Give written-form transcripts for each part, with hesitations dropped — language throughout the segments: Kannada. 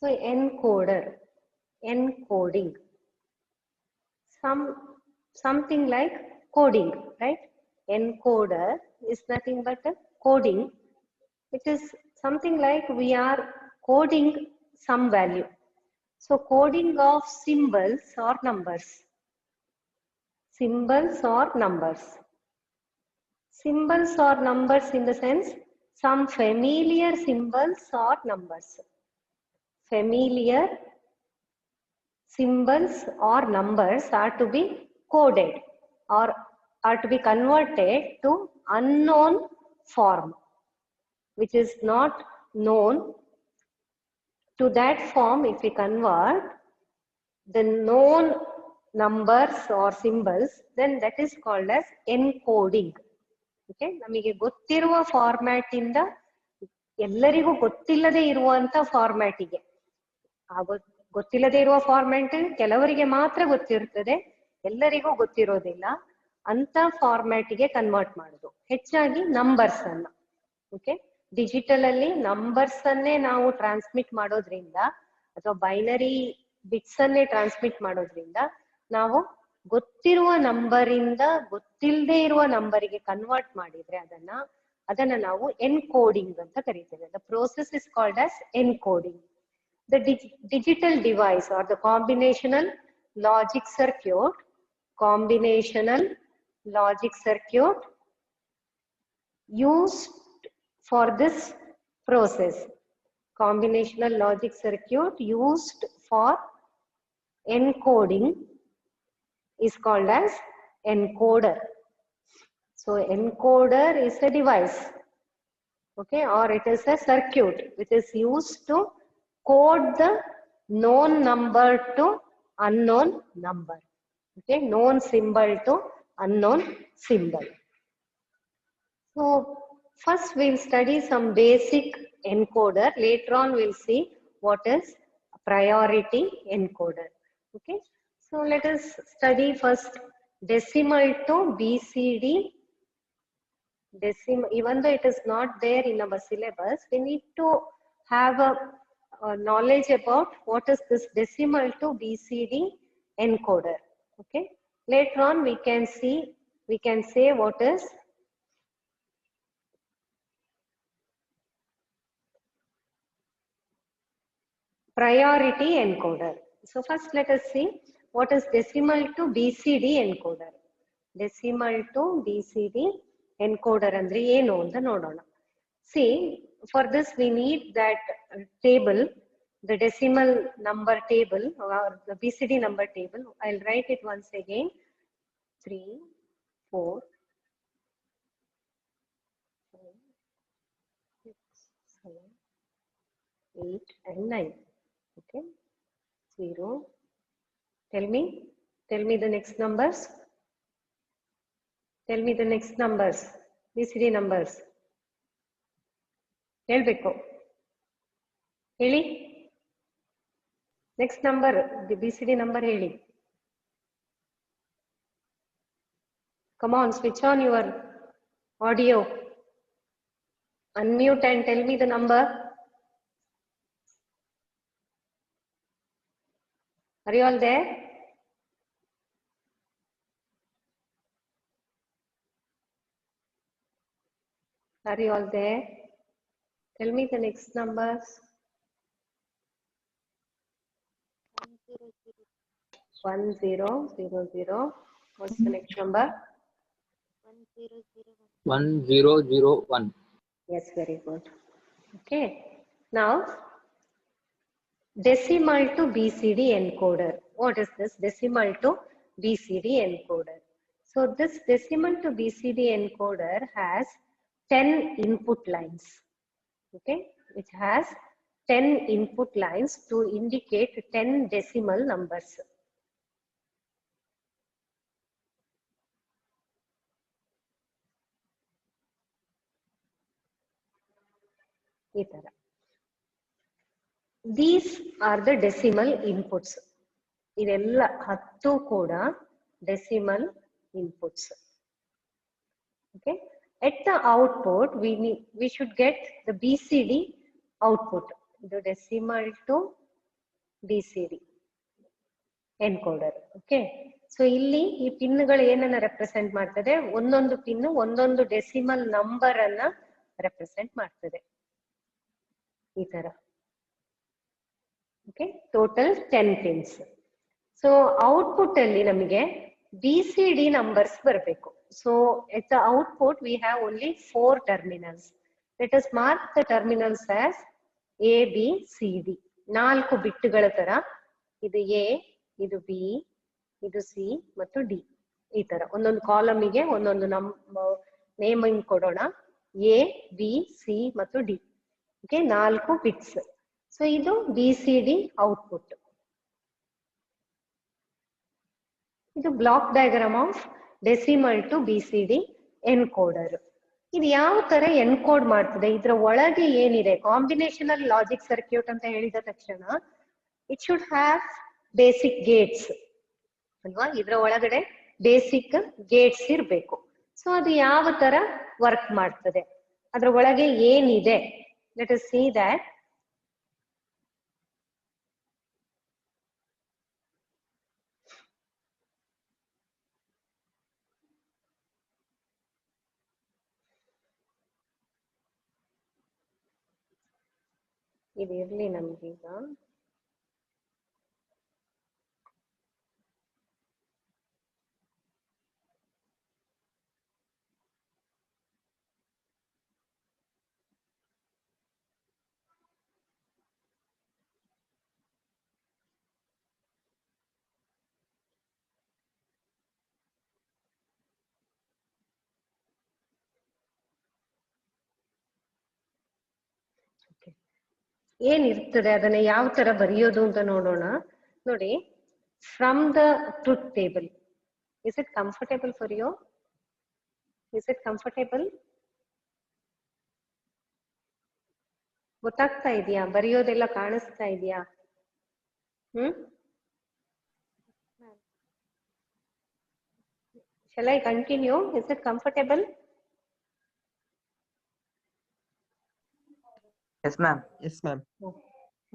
So encoder, encoding, something like coding, right? Encoder is nothing but a coding. It is something like we are coding some value. So coding of symbols or numbers. Symbols or numbers. Symbols or numbers in the sense some familiar symbols or numbers. Familiar symbols or numbers are to be coded or are to be converted to unknown form, which is not known. To that form, if we convert the known numbers or symbols, then that is called as encoding. Okay, ನಮಗೆ ಗೊತ್ತಿರುವ ಫಾರ್ಮ್ಯಾಟ್ ಇಂದ ಎಲ್ಲರಿಗೂ ಗೊತ್ತಿಲ್ಲದೆ ಇರುವಂತ ಫಾರ್ಮ್ಯಾಟಿಗೆ, ಗೊತ್ತಿಲ್ಲದೆ ಇರುವ ಫಾರ್ಮ್ಯಾಟ್ ಕೆಲವರಿಗೆ ಮಾತ್ರ ಗೊತ್ತಿರುತ್ತದೆ, ಎಲ್ಲರಿಗೂ ಗೊತ್ತಿರೋದಿಲ್ಲ ಅಂತ ಫಾರ್ಮ್ಯಾಟಿಗೆ ಕನ್ವರ್ಟ್ ಮಾಡುದು. ಹೆಚ್ಚಾಗಿ ನಂಬರ್ಸ್ ಅನ್ನ, ಓಕೆ, ಡಿಜಿಟಲ್ ಅಲ್ಲಿ ನಂಬರ್ಸ್ ಅನ್ನೇ ನಾವು ಟ್ರಾನ್ಸ್ಮಿಟ್ ಮಾಡೋದ್ರಿಂದ ಅಥವಾ ಬೈನರಿ ಬಿಟ್ಸ್ ಅನ್ನೇ ಟ್ರಾನ್ಸ್ಮಿಟ್ ಮಾಡೋದ್ರಿಂದ ನಾವು ಗೊತ್ತಿರುವ ನಂಬರ್ ಇಂದ ಗೊತ್ತಿಲ್ಲದೆ ಇರುವ ನಂಬರಿಗೆ ಕನ್ವರ್ಟ್ ಮಾಡಿದ್ರೆ ಅದನ್ನ ನಾವು ಎನ್ಕೋಡಿಂಗ್ ಅಂತ ಕರೀತೇವೆ. The process is called as encoding. The digital device or the combinational logic circuit used for this process. Combinational logic circuit used for encoding is called as encoder. So encoder is a device, okay, or it is a circuit which is used to code the known number to unknown number, okay, known symbol to unknown symbol. So first we'll study some basic encoder. Later on we'll see what is priority encoder. Okay, so let us study first decimal to BCD. Decimal, even though it is not there in our syllabus, we need to have a knowledge about what is this decimal to BCD encoder. Okay, later on we can say what is priority encoder. So first let us see what is decimal to BCD encoder. Decimal to BCD encoder andre enu anta nodona. See, for this we need that table, the decimal number table or the BCD number table. I'll write it once again. 3, 4, 5, 6, 7, 8 and 9. Okay, 0. Tell me the next numbers. Tell me the next numbers, BCD numbers. ಹೇಳ್ಬೇಕು, ಹೇಳಿ. ನೆಕ್ಸ್ಟ್ ನಂಬರ್, BCD ನಂಬರ್ ಹೇಳಿ. Come on, switch on your audio, unmute and tell me the number. Are you all there? Are you all there? Tell me the next numbers. 1000. What's the next number? 1001. Yes, very good. Okay. Now, decimal to BCD encoder. What is this decimal to BCD encoder? So this decimal to BCD encoder has 10 input lines. Okay, which has 10 input lines to indicate 10 decimal numbers. These are the decimal inputs. ಇದೆಲ್ಲ 10 ಕೂಡ decimal inputs. Okay, at the output we should get the BCD output, the decimal to BCD encoder. Okay, so ಇಲ್ಲಿ ಈ ಪಿನ್ಗಳು ಏನನ್ನ ರೆಪ್ರೆಸೆಂಟ್ ಮಾಡ್ತದೆ, ಒಂದೊಂದು ಪಿನ್ ಒಂದೊಂದು ಡೆಸಿಮಲ್ ನಂಬರ್ ಅನ್ನ ರೆಪ್ರೆಸೆಂಟ್ ಮಾಡ್ತದೆ ಈ ತರ. Okay, total 10 pins. So output ಅಲ್ಲಿ ನಮಗೆ BCD ನಂಬರ್ಸ್ ಬರಬೇಕು. So at the output we have only 4 terminals. Let us mark the terminals as ABCD. 4 ಬಿಟ್ಟುಗಳ ತರ, ಇದು A, ಇದು B, ಇದು C ಮತ್ತು D. ಈ ತರ ಒಂದೊಂದು ಕಾಲಮಿಗೆ ಒಂದೊಂದು ನೇಮಿಂಗ್ ಕೊಡೋಣ. A, B, C ಮತ್ತು D. Okay, 4 bits. ಸೊ ಇದು BCD ಔಟ್ಪುಟ್. ಇದು block diagram of decimal to BCD encoder. ಇದು ಯಾವ ತರ ಎನ್ಕೋಡ್ ಮಾಡ್ತದೆ, ಇದರ ಒಳಗೆ ಏನಿದೆ, ಕಾಂಬಿನೇಷನಲ್ ಲಾಜಿಕ್ ಸರ್ಕ್ಯೂಟ್ ಅಂತ ಹೇಳಿದ ತಕ್ಷಣ it should have basic Gates ಅಲ್ವಾ, ಇದರ ಒಳಗಡೆ ಬೇಸಿಕ್ ಗೇಟ್ಸ್ ಇರಬೇಕು. ಸೊ ಅದು ಯಾವ ತರ ವರ್ಕ್ ಮಾಡ್ತದೆ, ಅದರ ಒಳಗೆ ಏನಿದೆ, ಲೆಟ್ ಅಸ್ ಸೀ ದಟ್. ಇದು ಇರ್ಲಿ ನಮ್ಗೀಗ. ಏನಿರ್ತದೆ ಅದನ್ನ ಯಾವ ತರ ಬರೆಯೋದು ಅಂತ ನೋಡೋಣ. ನೋಡಿ, from the truth table, is it comfortable for you? Is it comfortable? ಗೊತ್ತಾಗ್ತಾ ಇದೆಯಾ? ಬರೆಯೋದೆಲ್ಲ ಕಾಣಿಸ್ತಾ ಇದೆಯಾ? Shall I continue? Is it comfortable? Yes, ma'am. Yes, ma'am.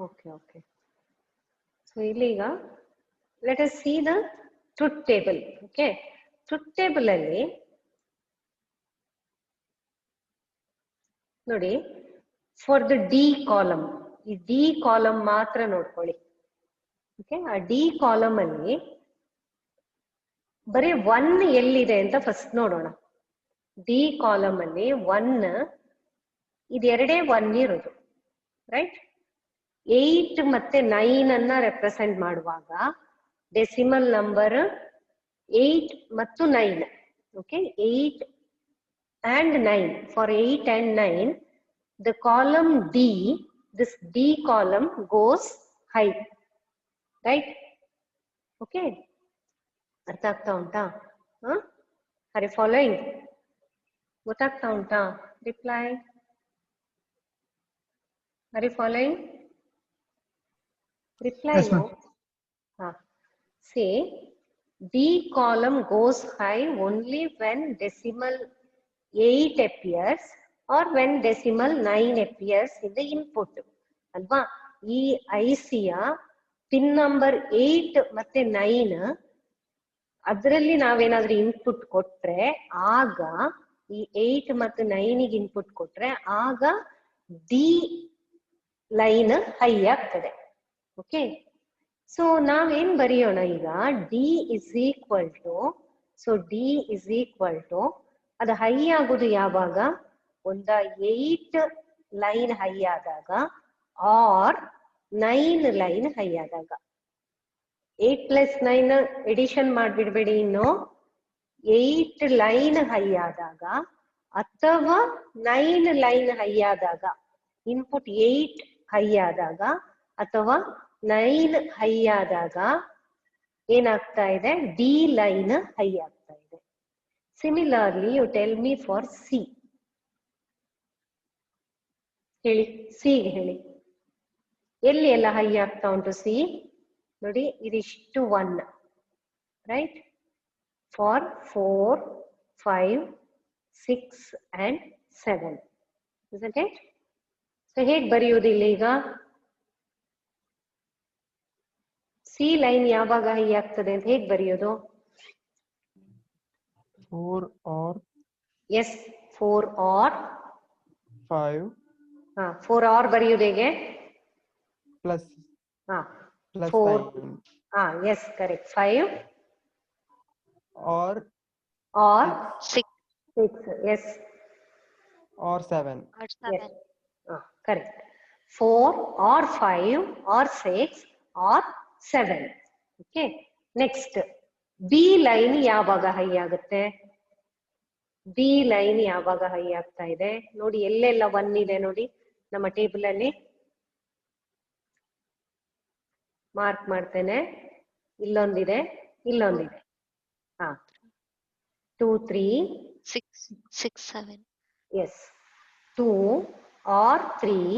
Okay, okay. So, illiga, let us see the truth table. Okay, truth table alli nodi, for the D column, ಈ D column ಮಾತ್ರ ನೋಡ್ಕೊಳ್ಳಿ. ಓಕೆ, ಆ D column ಅಲ್ಲಿ ಬರೀ 1 ಎಲ್ಲಿದೆ ಅಂತ ಫಸ್ಟ್ ನೋಡೋಣ. D column ಅಲ್ಲಿ 1, ಇದೆರಡೇ 1 ಇರೋದು, ರೈಟ್? 8 ಮತ್ತೆ 9 ಅನ್ನ ರೆಪ್ರೆಸೆಂಟ್ ಮಾಡುವಾಗ ಡೆಸಿಮಲ್ ನಂಬರ್ 8 ಮತ್ತು 9. Okay, 8 and 9. For 8 and 9, the column D, this D column goes high, right? Okay, ಅರ್ಥ ಆಗ್ತಾ ಉಂಟಾ? Are you following? ಗೊತ್ತಾಗ್ತಾ ಉಂಟಾ? Reply. Are you following? Reply. Yes, no. Say D column goes high only when decimal 8 appears or when decimal 9 appears in the input. ಅಲ್ವಾ? ಈ ICಯ ಪಿನ್ ನಂಬರ್ 8 ಮತ್ತೆ 9 ಅದರಲ್ಲಿ ನಾವೇನಾದ್ರೂ ಇನ್ಪುಟ್ ಕೊಟ್ರೆ, ಆಗ ಈ 8 ಮತ್ತು 9 ಗೆ ಇನ್ಪುಟ್ ಕೊಟ್ರೆ ಆಗ ಡಿ ಲೈನ್ ಹೈ ಆಗ್ತದೆ. ಓಕೆ, ಸೊ ನಾವೇನ್ ಬರೆಯೋಣ ಈಗ, D is equal to, so D is equal to, ಅದು ಹೈ ಆಗುದು ಯಾವಾಗ, ಒಂದ 8 ಲೈನ್ ಹೈ ಆದಾಗ ಆರ್ 9 ಲೈನ್ ಹೈ ಆದಾಗ. 8 + 9 ಎಡಿಷನ್ ಮಾಡ್ಬಿಡ್ಬೇಡಿ, ಇನ್ನು 8 ಲೈನ್ ಹೈ ಆದಾಗ ಅಥವಾ 9 ಲೈನ್ ಹೈ ಆದಾಗ, ಇನ್ಪುಟ್ 8 ಹೈ ಆದಾಗ ಅಥವಾ 9 ಹೈ ಆದಾಗ ಏನಾಗ್ತಾ ಇದೆ, ಡಿ ಲೈನ್ ಹೈ ಆಗ್ತಾ ಇದೆ. Similarly you tell me for C. ಹೇಳಿ, ಸಿ ಹೇಳಿ, ಎಲ್ಲಿ ಎಲ್ಲ ಹೈ ಆಗ್ತಾ ಉಂಟು ಸಿ? ನೋಡಿ, ಇದಿಷ್ಟು 1, right? For 4, 5, 6 and 7, isn't it? So ಹೇಗೆ ಬರೆಯುವುದಿಲ್ಲ ಈಗ? ಸಿ ಲೈನ್ ಯಾವಾಗ ಹೈ ಆಗ್ತದೆ ಅಂತ ಹೇಗೆ ಬರೆಯೋದು? 4 or ಎಸ್ 4 ಆರ್ 5 4 ಆರ್ ಬರೆಯೋದು ಹೇಗೆ? plus ಹಾ plus 4 9 yes correct 5 or or 6 6 yes or 7. or 7. Correct 4 or 5 or 6 or 7. Okay next B line ಯಾವಾಗ ಹೈ ಆಗುತ್ತೆ? ಬಿ ಲೈನ್ ಯಾವಾಗ ಹೈ ಆಗ್ತಾ ಇದೆ ನೋಡಿ, ಎಲ್ಲೆಲ್ಲ 1 ಇದೆ ನೋಡಿ ನಮ್ಮ ಟೇಬಲ್ ಅಲ್ಲಿ ಮಾರ್ಕ್ ಮಾಡ್ತೇನೆ. ಇಲ್ಲೊಂದಿದೆ, ಇಲ್ಲೊಂದಿದೆ. 2 3 6 7. Yes 2 or 3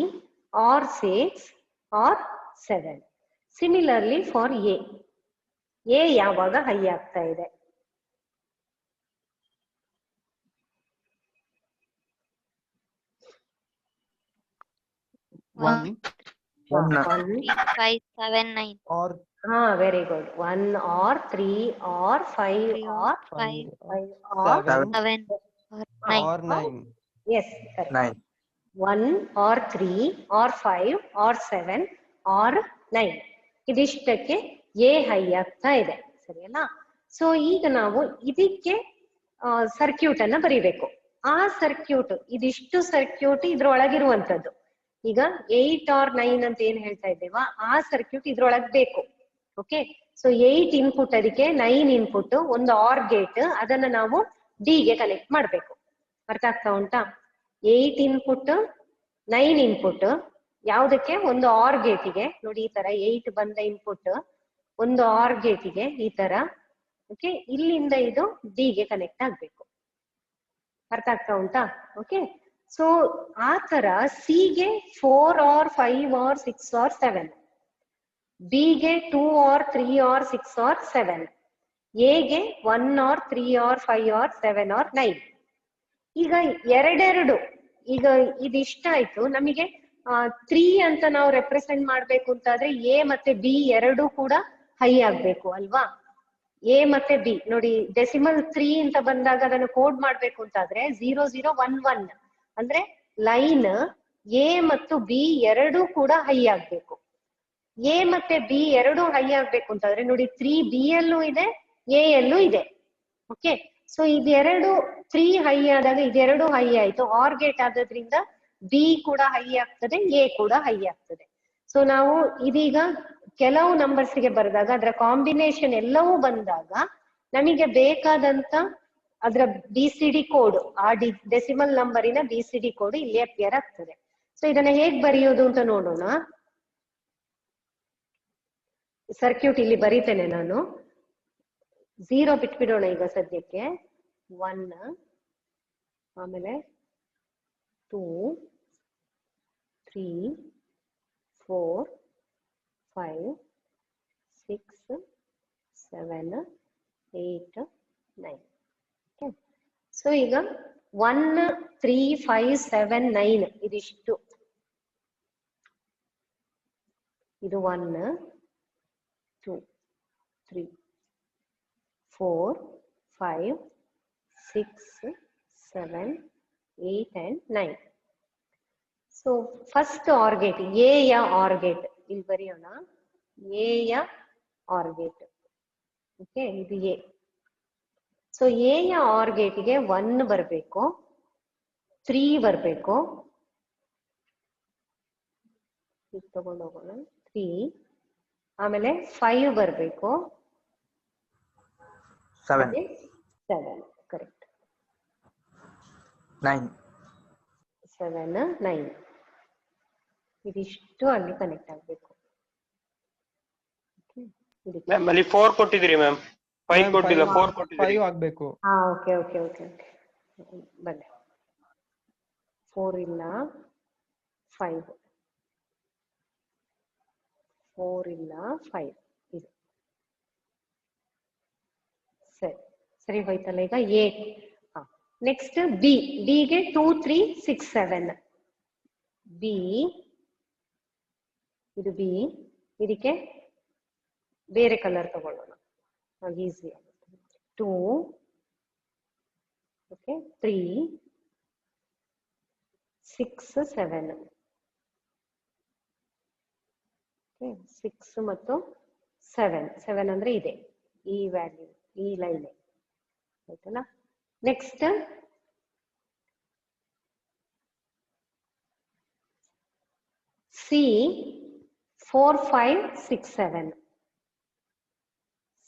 or 6 or 7. Similarly for A, A ಯಾವಾಗ ಹೈ ಆಗ್ತಾ ಇದೆ? One 3 5 7 9. or very good 1 or 3 or 5 3 or 5 5 or 7 or 9. or 9. yes correct 1 or 3 or 5 or 7 or 9 ಇದಿಷ್ಟಕ್ಕೆ A high ಆಗ್ತಾ ಇದೆ, ಸರಿಯಲ್ಲ? ಸೊ ಈಗ ನಾವು ಇದಕ್ಕೆ ಸರ್ಕ್ಯೂಟ್ ಅನ್ನ ಬರೀಬೇಕು. ಆ ಸರ್ಕ್ಯೂಟ್ ಇದಿಷ್ಟು ಸರ್ಕ್ಯೂಟ್ ಇದ್ರೊಳಗಿರುವಂತದ್ದು. ಈಗ 8 or 9 ಅಂತ ಏನ್ ಹೇಳ್ತಾ ಇದ್ದೇವಾ ಆ ಸರ್ಕ್ಯೂಟ್ ಇದ್ರೊಳಗ್ ಬೇಕು. ಓಕೆ, ಸೊ 8 ಇನ್ಪುಟ್, ಅದಕ್ಕೆ 9 ಇನ್ಪುಟ್, ಒಂದು ಆರ್ ಗೇಟ್, ಅದನ್ನ ನಾವು ಡಿ ಗೆ ಕನೆಕ್ಟ್ ಮಾಡ್ಬೇಕು. ಅರ್ಥ ಆಗ್ತಾ ಉಂಟಾ? 8 ಇನ್ಪುಟ್ 9 ಇನ್ಪುಟ್ ಯಾವುದಕ್ಕೆ? ಒಂದು ಆರ್ ಗೇಟಿಗೆ. ನೋಡಿ ಈ ತರ 8 ಬಂದ ಇನ್ಪುಟ್ ಒಂದು ಆರ್ ಗೇಟಿಗೆ ಈ ತರ. ಓಕೆ, ಇಲ್ಲಿಂದ ಇದು ಡಿ ಗೆ ಕನೆಕ್ಟ್ ಆಗ್ಬೇಕು. ಅರ್ಥ ಆಗ್ತಾ ಉಂಟಾ? ಓಕೆ, ಸೊ ಆ ತರ ಸಿ ಗೆ 4 or 5 or 6 or 7, ಬಿ ಗೆ 2 or 3 or 6 or 7, ಎ ಗೆ 1 or 3 or 5 or 7 or 9. ಈಗ ಎರಡೆರಡು, ಈಗ ಇದಿಷ್ಟ ಆಯ್ತು. ನಮಗೆ 3 ಅಂತ ನಾವು ರೆಪ್ರೆಸೆಂಟ್ ಮಾಡ್ಬೇಕು ಅಂತಾದ್ರೆ ಎ ಮತ್ತೆ ಬಿ ಎರಡು ಕೂಡ ಹೈ ಆಗ್ಬೇಕು ಅಲ್ವಾ? ಎ ಮತ್ತೆ ಬಿ ನೋಡಿ, ಡೆಸಿಮಲ್ 3 ಅಂತ ಬಂದಾಗ ಅದನ್ನು ಕೋಡ್ ಮಾಡ್ಬೇಕು ಅಂತಾದ್ರೆ 0 0 1 1 ಅಂದ್ರೆ ಲೈನ್ ಎ ಮತ್ತು ಬಿ ಎರಡೂ ಕೂಡ ಹೈ ಆಗ್ಬೇಕು. ಎ ಮತ್ತೆ ಬಿ ಎರಡು ಹೈ ಆಗ್ಬೇಕು ಅಂತಾದ್ರೆ ನೋಡಿ 3 ಬಿ ಯಲ್ಲೂ ಇದೆ, ಎ ಯಲ್ಲೂ ಇದೆ. ಓಕೆ, ಸೊ ಇದೆರಡು 3 ಹೈ ಆದಾಗ ಇದೆರಡು ಹೈ ಆಯ್ತು. ಆರ್ ಗೇಟ್ ಆದ್ರಿಂದ ಬಿ ಕೂಡ ಹೈ ಆಗ್ತದೆ, ಎ ಕೂಡ ಹೈ ಆಗ್ತದೆ. ಸೊ ನಾವು ಇದೀಗ ಕೆಲವು ನಂಬರ್ಸ್ ಗೆ ಬರೆದಾಗ ಅದರ ಕಾಂಬಿನೇಷನ್ ಎಲ್ಲವೂ ಬಂದಾಗ ನಮಗೆ ಬೇಕಾದಂತ ಅದರ ಬಿ ಸಿ ಡಿ ಕೋಡ್, ಆ ಡೆಸಿಮಲ್ ನಂಬರಿನ ಬಿ ಸಿ ಡಿ ಕೋಡ್ ಇಲ್ಲಿ ಅಪಿಯರ್ ಆಗ್ತದೆ. ಸೊ ಇದನ್ನ ಹೇಗ್ ಬರೆಯೋದು ಅಂತ ನೋಡೋಣ. ಸರ್ಕ್ಯೂಟ್ ಇಲ್ಲಿ ಬರೀತೇನೆ ನಾನು. 0 ಬಿಟ್ಬಿಡೋಣ ಈಗ ಸದ್ಯಕ್ಕೆ. 1 ಆಮೇಲೆ 2 3 4 5 6 7 8 9. ಓಕೆ, ಸೊ ಈಗ 1 3 5 7 9 ಇದಿಷ್ಟು. ಇದು 1 2 3 4 5 6 7 8 and 9. So first R gate, A ಯ ಆರ್ ಗೇಟ್ ಇಲ್ಲಿ ಬರೆಯೋಣ. ಎ ಯ ಆರ್ ಗೇಟ್. ಓಕೆ, ಇದು ಎ. ಸೊ ಎ ಯ ಆರ್ ಗೇಟ್ಗೆ 1 ಬರಬೇಕು, 3 ಬರಬೇಕು, ತಗೊಂಡು ಹೋಗೋಣ 3, ಆಮೇಲೆ 5 ಬರಬೇಕು, 7 ಕರೆಕ್ಟ್ 9 7 9 ಇದಿಷ್ಟು ಅಲ್ಲಿ ಕನೆಕ್ಟ್ ಆಗ್ಬೇಕು. ಮ್ಯಾಮ್ ಅಲ್ಲಿ 4 ಕೊಟ್ಟಿದ್ದೀರಿ ಮ್ಯಾಮ್, 5 ಕೊಟ್ಟಿಲ್ಲ, 4 ಕೊಟ್ಟಿದ್ದೀರಿ. 5 ಆಗ್ಬೇಕು. ಓಕೆ ಓಕೆ ಓಕೆ ಓಕೆ ಬನ್ನಿ. 4 ಇಲ್ಲ, 5 4 ಇಲ್ಲ, 5 ಇದು ಸರಿ ಸರಿ ಹೋಯ್ತಲ್ಲ. ಈಗ ಎ. Next B. ಬಿಗೆ 2 3 6 7. ಬಿ, ಇದು ಬಿ, ಇದಕ್ಕೆ ಬೇರೆ ಕಲರ್ ತಗೊಳ್ಳೋಣ, ಈಸಿ ಆಗುತ್ತೆ. 2, ಓಕೆ, 3, 6, 7. ಓಕೆ, 6 ಮತ್ತು 7 ಅಂದ್ರೆ ಇದೆ, ಈ ವ್ಯಾಲ್ಯೂ, ಈ ಲೈನ್ ಆಯ್ತಲ್ಲ. Next C 4, 5, 6, 7.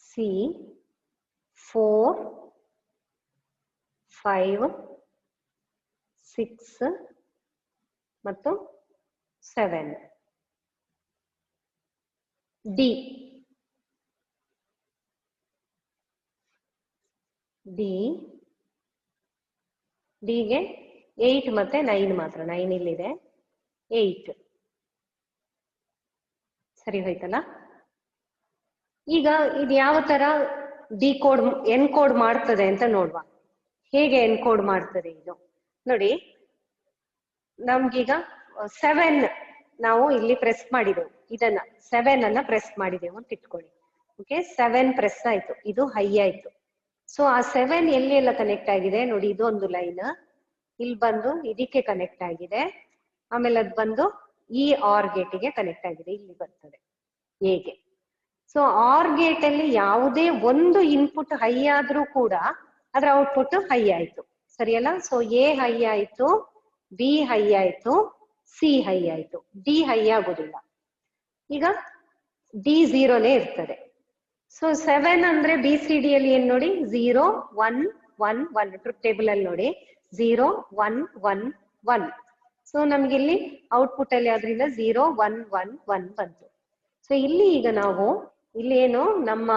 C 4, 5, 6 ಮತ್ತು 7. D ಗೆ 8 ಮತ್ತೆ 9 ಮಾತ್ರ, 9 ಇಲ್ಲಿದೆ, 8 ಸರಿ ಹೋಯ್ತಲ್ಲ. ಈಗ ಇದು ಯಾವ ತರ ಡಿಕೋಡ್ ಎನ್ಕೋಡ್ ಮಾಡ್ತದೆ ಅಂತ ನೋಡುವ. ಹೇಗೆ ಎನ್ಕೋಡ್ ಮಾಡ್ತದೆ ಇದು ನೋಡಿ. ನಮ್ಗೀಗ 7 ನಾವು ಇಲ್ಲಿ ಪ್ರೆಸ್ ಮಾಡಿದೆವು, ಇದನ್ನ 7 ಅನ್ನ ಪ್ರೆಸ್ ಮಾಡಿದೆವು ಅಂತ ಇಟ್ಕೊಳ್ಳಿ. ಓಕೆ, 7 ಪ್ರೆಸ್ ಆಯ್ತು, ಇದು ಹೈ ಆಯ್ತು. ಸೊ ಆ 7 ಎಲ್ಲಿ ಎಲ್ಲ ಕನೆಕ್ಟ್ ಆಗಿದೆ ನೋಡಿ, ಇದು ಒಂದು ಲೈನ್ ಇಲ್ಲಿ ಬಂದು ಇದಕ್ಕೆ ಕನೆಕ್ಟ್ ಆಗಿದೆ, ಆಮೇಲೆ ಅದು ಬಂದು ಈ ಆರ್ ಗೇಟಿಗೆ ಕನೆಕ್ಟ್ ಆಗಿದೆ, ಇಲ್ಲಿ ಬರ್ತದೆ ಎಗೆ. ಸೊ ಆರ್ ಗೇಟ್ ಅಲ್ಲಿ ಯಾವುದೇ ಒಂದು ಇನ್ಪುಟ್ ಹೈ ಆದ್ರೂ ಕೂಡ ಅದರ ಔಟ್ಪುಟ್ ಹೈ ಆಯ್ತು, ಸರಿಯಲ್ಲ. ಸೊ ಎ ಹೈ ಆಯ್ತು, ಬಿ ಹೈ ಆಯ್ತು, ಸಿ ಹೈ ಆಯ್ತು, ಡಿ ಹೈ ಆಗುದಿಲ್ಲ. ಈಗ ಡಿ 0ನೇ ಇರ್ತದೆ. ಸೊ 7 ಅಂದ್ರೆ ಬಿ ಸಿ ಡಿ ಅಲ್ಲಿ ಏನ್ ನೋಡಿ, 0, 1, 1, 1 ಟ್ರೂತ್ ಟೇಬಲ್ ಅಲ್ಲಿ ನೋಡಿ 0, 1, 1, 1. ಸೊ ನಮ್ಗೆ ಇಲ್ಲಿ ಔಟ್ಪುಟ್ ಅಲ್ಲಿ ಆದ್ರಿಂದ 0, 1, 1, 1 ಬಂತು. ಸೊ ಇಲ್ಲಿ ಈಗ ನಾವು ಇಲ್ಲಿ ಏನು ನಮ್ಮ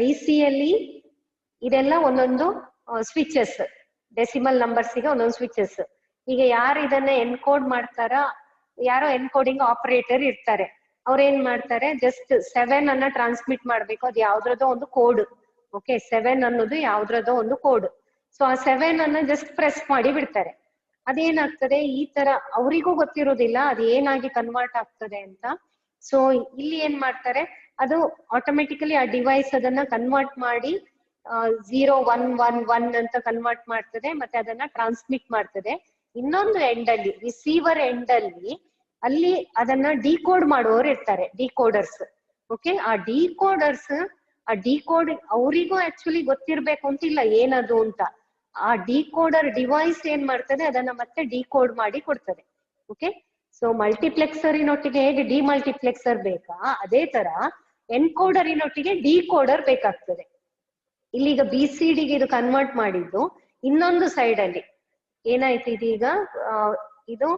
IC ಅಲ್ಲಿ ಇದೆಲ್ಲ ಒಂದೊಂದು ಸ್ವಿಚಸ್, ಡೆಸಿಮಲ್ ನಂಬರ್ಸ್ ಗೆ ಒಂದೊಂದು ಸ್ವಿಚಸ್. ಈಗ ಯಾರು ಇದನ್ನ ಎನ್ಕೋಡ್ ಮಾಡ್ತಾರ, ಯಾರೋ ಎನ್ಕೋಡಿಂಗ್ ಆಪರೇಟರ್ ಇರ್ತಾರೆ, ಅವ್ರ ಏನ್ ಮಾಡ್ತಾರೆ, ಜಸ್ಟ್ 7 ಅನ್ನ ಟ್ರಾನ್ಸ್ಮಿಟ್ ಮಾಡ್ಬೇಕು, ಅದು ಯಾವ್ದ್ರದೋ ಒಂದು ಕೋಡ್. ಓಕೆ, 7 ಅನ್ನೋದು ಯಾವ್ದ್ರದೋ ಒಂದು ಕೋಡ್. ಸೊ ಆ 7 ಅನ್ನ ಜಸ್ಟ್ ಪ್ರೆಸ್ ಮಾಡಿ ಬಿಡ್ತಾರೆ. ಅದೇನಾಗ್ತದೆ, ಈ ತರ ಅವರಿಗೂ ಗೊತ್ತಿರೋದಿಲ್ಲ ಅದು ಏನಾಗಿ ಕನ್ವರ್ಟ್ ಆಗ್ತದೆ ಅಂತ. ಸೊ ಇಲ್ಲಿ ಏನ್ ಮಾಡ್ತಾರೆ, ಅದು ಆಟೋಮೆಟಿಕಲಿ ಆ ಡಿವೈಸ್ ಅದನ್ನ ಕನ್ವರ್ಟ್ ಮಾಡಿ 0, 1, 1, 1 ಅಂತ ಕನ್ವರ್ಟ್ ಮಾಡ್ತದೆ, ಮತ್ತೆ ಅದನ್ನ ಟ್ರಾನ್ಸ್ಮಿಟ್ ಮಾಡ್ತದೆ. ಇನ್ನೊಂದು ಎಂಡ್ ಅಲ್ಲಿ, ರಿಸೀವರ್ ಎಂಡ್ ಅಲ್ಲಿ ಅಲ್ಲಿ ಅದನ್ನ ಡಿಕೋಡ್ ಮಾಡುವವರು ಇರ್ತಾರೆ, ಡಿಕೋಡರ್ಸ್. ಓಕೆ, ಆ ಡಿಕೋಡ್ ಅವರಿಗೂ ಆಕ್ಚುಲಿ ಗೊತ್ತಿರ್ಬೇಕು ಅಂತಿಲ್ಲ ಏನದು ಅಂತ. ಆ ಡಿಕೋಡರ್ ಡಿವೈಸ್ ಏನ್ ಮಾಡ್ತದೆ, ಅದನ್ನ ಮತ್ತೆ ಡಿಕೋಡ್ ಮಾಡಿ ಕೊಡ್ತದೆ. ಓಕೆ, ಸೊ ಮಲ್ಟಿಪ್ಲೆಕ್ಸರಿನೊಟ್ಟಿಗೆ ಹೇಗೆ ಡಿಮಲ್ಟಿಪ್ಲೆಕ್ಸರ್ ಬೇಕಾ, ಅದೇ ತರ ಎನ್ಕೋಡರಿನೊಟ್ಟಿಗೆ ಡಿಕೋಡರ್ ಬೇಕಾಗ್ತದೆ. ಇಲ್ಲಿಗ BCD ಗೆ ಇದು ಕನ್ವರ್ಟ್ ಮಾಡಿದ್ದು, ಇನ್ನೊಂದು ಸೈಡ್ ಅಲ್ಲಿ ಏನಾಯ್ತು, ಇದೀಗ ಇದು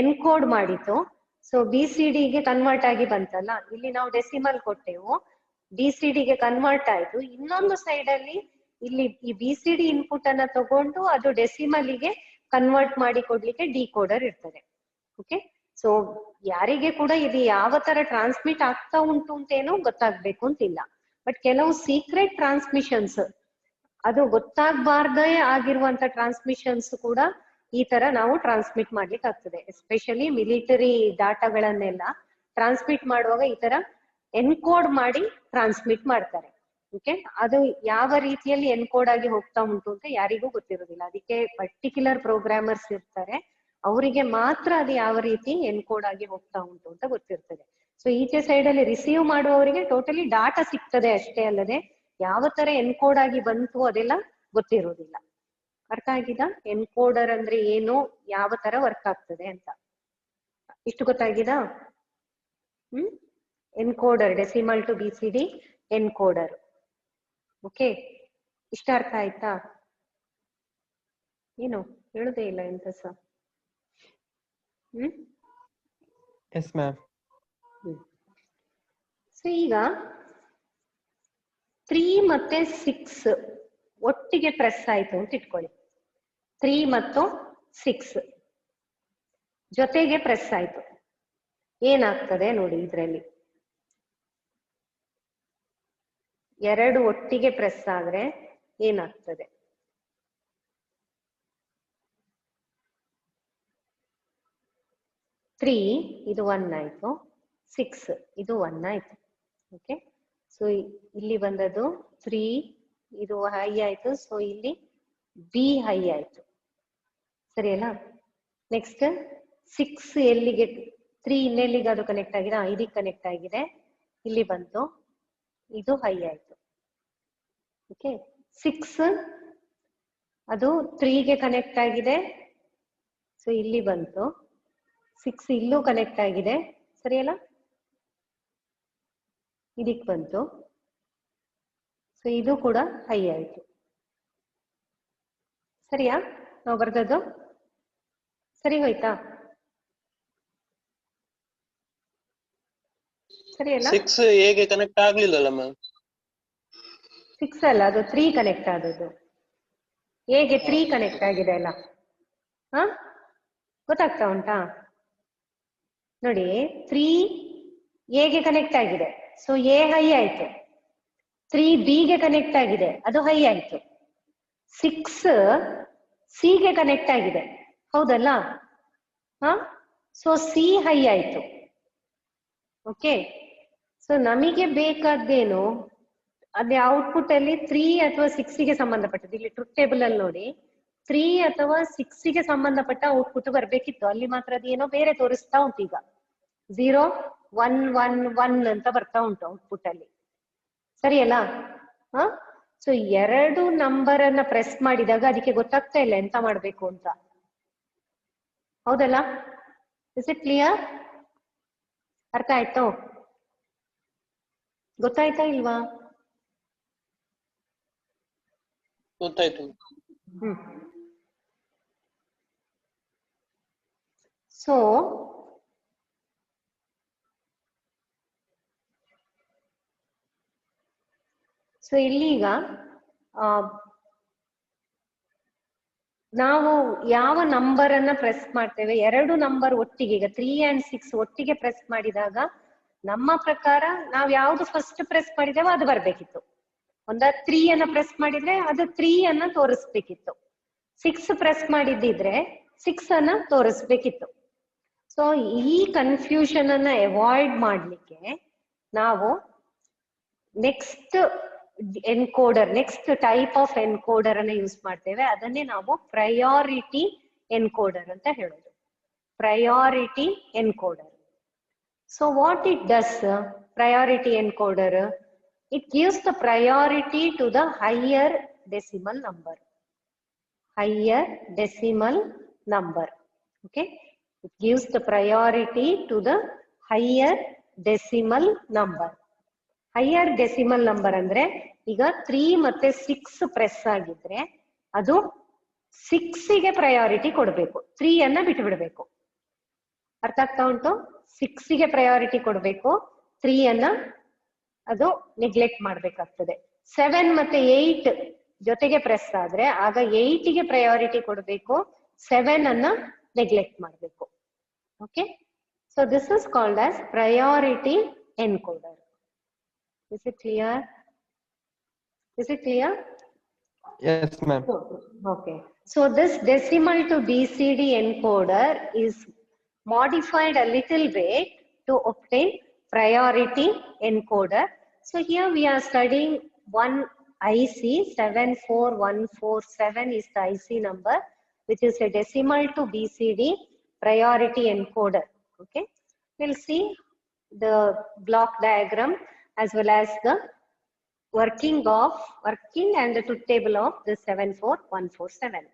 ಎನ್ಕೋಡ್ ಮಾಡಿತ್ತು. ಸೊ BCD ಗೆ ಕನ್ವರ್ಟ್ ಆಗಿ ಬಂತಲ್ಲ, ಇಲ್ಲಿ ನಾವು ಡೆಸಿಮಲ್ ಕೊಟ್ಟೆವು, BCD ಗೆ ಕನ್ವರ್ಟ್ ಆಯ್ತು. ಇನ್ನೊಂದು ಸೈಡ್ ಅಲ್ಲಿ ಇಲ್ಲಿ ಈ BCD ಇನ್ಪುಟ್ ಅನ್ನ ತಗೊಂಡು ಅದು ಡೆಸಿಮಲ್ ಗೆ ಕನ್ವರ್ಟ್ ಮಾಡಿ ಕೊಡ್ಲಿಕ್ಕೆ ಡಿಕೋಡರ್ ಇರ್ತದೆ. ಓಕೆ, ಸೊ ಯಾರಿಗೆ ಕೂಡ ಇದು ಯಾವ ತರ ಟ್ರಾನ್ಸ್ಮಿಟ್ ಆಗ್ತಾ ಉಂಟು ಅಂತೇನೋ ಗೊತ್ತಾಗ್ಬೇಕು ಅಂತಿಲ್ಲ. ಬಟ್ ಕೆಲವು ಸೀಕ್ರೆಟ್ ಟ್ರಾನ್ಸ್ಮಿಷನ್ಸ್, ಅದು ಗೊತ್ತಾಗಬಾರ್ದೇ ಆಗಿರುವಂತ ಟ್ರಾನ್ಸ್ಮಿಷನ್ಸ್ ಕೂಡ ಈ ತರ ನಾವು ಟ್ರಾನ್ಸ್ಮಿಟ್ ಮಾಡ್ಲಿಕ್ಕೆ ಆಗ್ತದೆ. ಎಸ್ಪೆಷಲಿ ಮಿಲಿಟರಿ ಡಾಟಾಗಳನ್ನೆಲ್ಲ ಟ್ರಾನ್ಸ್ಮಿಟ್ ಮಾಡುವಾಗ ಈ ತರ ಎನ್ಕೋಡ್ ಮಾಡಿ ಟ್ರಾನ್ಸ್ಮಿಟ್ ಮಾಡ್ತಾರೆ. ಓಕೆ, ಅದು ಯಾವ ರೀತಿಯಲ್ಲಿ ಎನ್ಕೋಡ್ ಆಗಿ ಹೋಗ್ತಾ ಉಂಟು ಅಂತ ಯಾರಿಗೂ ಗೊತ್ತಿರೋದಿಲ್ಲ. ಅದಕ್ಕೆ ಪರ್ಟಿಕ್ಯುಲರ್ ಪ್ರೋಗ್ರಾಮರ್ಸ್ ಇರ್ತಾರೆ, ಅವರಿಗೆ ಮಾತ್ರ ಅದು ಯಾವ ರೀತಿ ಎನ್ಕೋಡ್ ಆಗಿ ಹೋಗ್ತಾ ಉಂಟು ಅಂತ ಗೊತ್ತಿರ್ತದೆ. ಸೊ ಈಚೆ ಸೈಡ್ ಅಲ್ಲಿ ರಿಸೀವ್ ಮಾಡುವವರಿಗೆ ಟೋಟಲಿ ಡಾಟಾ ಸಿಗ್ತದೆ ಅಷ್ಟೇ ಅಲ್ಲದೆ ಯಾವ ತರ ಎನ್ಕೋಡ್ ಆಗಿ ಬಂತು ಅದೆಲ್ಲ ಗೊತ್ತಿರೋದಿಲ್ಲ. ಅರ್ಥ ಆಗಿದ? ಎನ್ಕೋಡರ್ ಅಂದ್ರೆ ಏನು, ಯಾವ ತರ ವರ್ಕ್ ಆಗ್ತದೆ ಅಂತ ಇಷ್ಟು ಗೊತ್ತಾಗಿದಾ? Encoder, decimal to BCD encoder. Okay, ಇಷ್ಟ ಅರ್ಥ ಆಯ್ತಾ? ಏನು ಹೇಳುದೇ ಇಲ್ಲ ಎಂತ ಸಹ. Yes ma'am. ಸೊ ಈಗ 3 ಮತ್ತೆ 6 ಒಟ್ಟಿಗೆ ಪ್ರೆಸ್ ಆಯ್ತು ಅಂತ ಇಟ್ಕೊಳ್ಳಿ. 3 ಮತ್ತು 6 ಜೊತೆಗೆ ಪ್ರೆಸ್ ಆಯ್ತು, ಏನಾಗ್ತದೆ ನೋಡಿ. ಇದ್ರಲ್ಲಿ 2 ಒಟ್ಟಿಗೆ ಪ್ರೆಸ್ ಆದ್ರೆ ಏನಾಗ್ತದೆ? 3 ಇದು 1 ಆಯ್ತು, 6 ಇದು 1 ಆಯ್ತು. ಓಕೆ, ಸೊ ಇಲ್ಲಿ ಬಂದದ್ದು 3, ಇದು ಹೈ ಆಯ್ತು. ಸೊ ಇಲ್ಲಿ ಬಿ ಹೈ ಆಯ್ತು, ಸರಿ ಅಲ್ಲ. ನೆಕ್ಸ್ಟ್ 6 ಎಲ್ಲಿಗೆ, 3 ಇನ್ನೆಲ್ಲಿಗೆ ಅದು ಕನೆಕ್ಟ್ ಆಗಿದೆ, ಇದಕ್ಕೆ ಕನೆಕ್ಟ್ ಆಗಿದೆ, ಇಲ್ಲಿ ಬಂತು, ಇದು ಹೈ ಆಯ್ತು. ಓಕೆ, 6 ಅದು 3ಗೆ ಕನೆಕ್ಟ್ ಆಗಿದೆ, ಸೊ ಇಲ್ಲಿ ಬಂತು. 6 ಇಲ್ಲೂ ಕನೆಕ್ಟ್ ಆಗಿದೆ, ಸರಿ ಅಲ್ಲ, ಇದಕ್ಕೆ ಬಂತು. ಸೊ ಇದು ಕೂಡ ಹೈ ಆಯ್ತು. ಸರಿಯಾ ನಾವು ಬರ್ದದ್ದು? ಸರಿ ಹೋಯ್ತಾ? ಸರಿ ಅಲ್ಲ? 6 ಹೇಗೆ ಕನೆಕ್ಟ್ ಆಗ್ಲಿಲ್ಲಲ್ಲ ಮ್ಯಾಮ್? 6 ಅಲ್ಲ, ಅದು 3 ಕನೆಕ್ಟ್ ಆದದ್ದು. ಹೇಗೆ 3 ಕನೆಕ್ಟ್ ಆಗಿದೆ ಅಲ್ಲ, ಹ ಗೊತ್ತಾಗ್ತಾ ಉಂಟಾ? ನೋಡಿ 3 ಎಗೆ ಕನೆಕ್ಟ್ ಆಗಿದೆ, ಸೊ ಎ ಹೈ ಆಯ್ತು. 3 ಬಿಗೆ ಕನೆಕ್ಟ್ ಆಗಿದೆ, ಅದು ಹೈ ಆಯ್ತು. 6 ಸಿಗೆ ಕನೆಕ್ಟ್ ಆಗಿದೆ, ಹೌದಲ್ಲ? ಹ ಸೊ ಸಿ ಹೈ ಆಯ್ತು. ಓಕೆ, ಸೊ ನಮಗೆ ಬೇಕಾದ್ದೇನು, ಅದೇ ಔಟ್ಪುಟ್ ಅಲ್ಲಿ 3 ಅಥವಾ 6ಗೆ ಸಂಬಂಧಪಟ್ಟದ್ದು. ಇಲ್ಲಿ ಟ್ರೂತ್ ಟೇಬಲ್ ಅಲ್ಲಿ ನೋಡಿ 3 ಅಥವಾ 6ಗೆ ಸಂಬಂಧಪಟ್ಟ ಔಟ್ಪುಟ್ ಬರ್ಬೇಕಿತ್ತು, ಅಲ್ಲಿ ಮಾತ್ರ ಅದೇನೋ ಬೇರೆ ತೋರಿಸ್ತಾ ಉಂಟು. ಈಗ 0 1 1 1 ಅಂತ ಬರ್ತಾ ಉಂಟು ಔಟ್ಪುಟ್ ಅಲ್ಲಿ, ಸರಿಯಲ್ಲ? ಹ ಸೊ 2 ನಂಬರ್ ಅನ್ನ ಪ್ರೆಸ್ ಮಾಡಿದಾಗ ಅದಕ್ಕೆ ಗೊತ್ತಾಗ್ತಾ ಇಲ್ಲ ಎಂತ ಮಾಡ್ಬೇಕು ಅಂತ, ಹೌದಲ್ಲ? Is it clear? ಅರ್ಥ ಆಯ್ತು? ಗೊತ್ತಾಯ್ತಾ ಇಲ್ವಾ? ಗೊತ್ತಾಯ್ತು. ಸೊ ಇಲ್ಲೀಗ ನಾವು ಯಾವ ನಂಬರ್ ಅನ್ನ ಪ್ರೆಸ್ ಮಾಡ್ತೇವೆ, 2 ನಂಬರ್ ಒಟ್ಟಿಗೆ, ಈಗ 3 and 6 ಒಟ್ಟಿಗೆ ಪ್ರೆಸ್ ಮಾಡಿದಾಗ ನಮ್ಮ ಪ್ರಕಾರ ನಾವು ಯಾವ್ದು ಫಸ್ಟ್ ಪ್ರೆಸ್ ಮಾಡಿದ್ದೇವೋ ಅದು ಬರ್ಬೇಕಿತ್ತು. ಒಂದ 3 ಅನ್ನ ಪ್ರೆಸ್ ಮಾಡಿದ್ರೆ ಅದು 3 ಅನ್ನ ತೋರಿಸ್ಬೇಕಿತ್ತು. 6 ಪ್ರೆಸ್ ಮಾಡಿದ್ದಿದ್ರೆ 6 ಅನ್ನ ತೋರಿಸ್ಬೇಕಿತ್ತು. ಸೊ ಈ ಕನ್ಫ್ಯೂಷನ್ ಅನ್ನ ಅವಾಯ್ಡ್ ಮಾಡ್ಲಿಕ್ಕೆ ನಾವು next encoder, next type of encoder ಅನ್ನ ಯೂಸ್ ಮಾಡ್ತೇವೆ. ಅದನ್ನೇ ನಾವು ಪ್ರಯಾರಿಟಿ ಎನ್ಕೋಡರ್ ಅಂತ ಹೇಳೋದು. Priority encoder. So what it does, priority encoder, it gives the priority to the higher decimal number. Higher decimal number. Okay, it gives the priority to the higher decimal number. Higher decimal number ಅಂದ್ರೆ ಈಗ 3 ಮತ್ತೆ 6 ಪ್ರೆಸ್ ಆಗಿದ್ರೆ ಅದು 6ಗೆ ಪ್ರಯಾರಿಟಿ ಕೊಡಬೇಕು, 3 ಅನ್ನ ಬಿಟ್ಟು ಬಿಡಬೇಕು. ಅರ್ಥ ಆಗ್ತಾ ಉಂಟು? 6ಗೆ ಪ್ರಯಾರಿಟಿ ಕೊಡಬೇಕು, 3 ಅನ್ನ ಅದು ನೆಗ್ಲೆಕ್ಟ್ ಮಾಡ್ಬೇಕಾಗ್ತದೆ. 7 ಮತ್ತೆ 8 ಜೊತೆಗೆ ಪ್ರೆಸ್ ಆದ್ರೆ ಆಗ 8ಗೆ ಪ್ರಯಾರಿಟಿ ಕೊಡಬೇಕು, 7 ಅನ್ನ ನೆಗ್ಲೆಕ್ಟ್ ಮಾಡಬೇಕು. Okay, so this is called as priority encoder. Is it clear? Is it clear? Yes, ma'am. Okay. So this decimal to BCD encoder is modified a little bit to obtain priority encoder. So here we are studying one IC 74147 is the IC number, which is a decimal to BCD priority encoder. Okay, we'll see the block diagram as well as the working and the truth table of the 74147.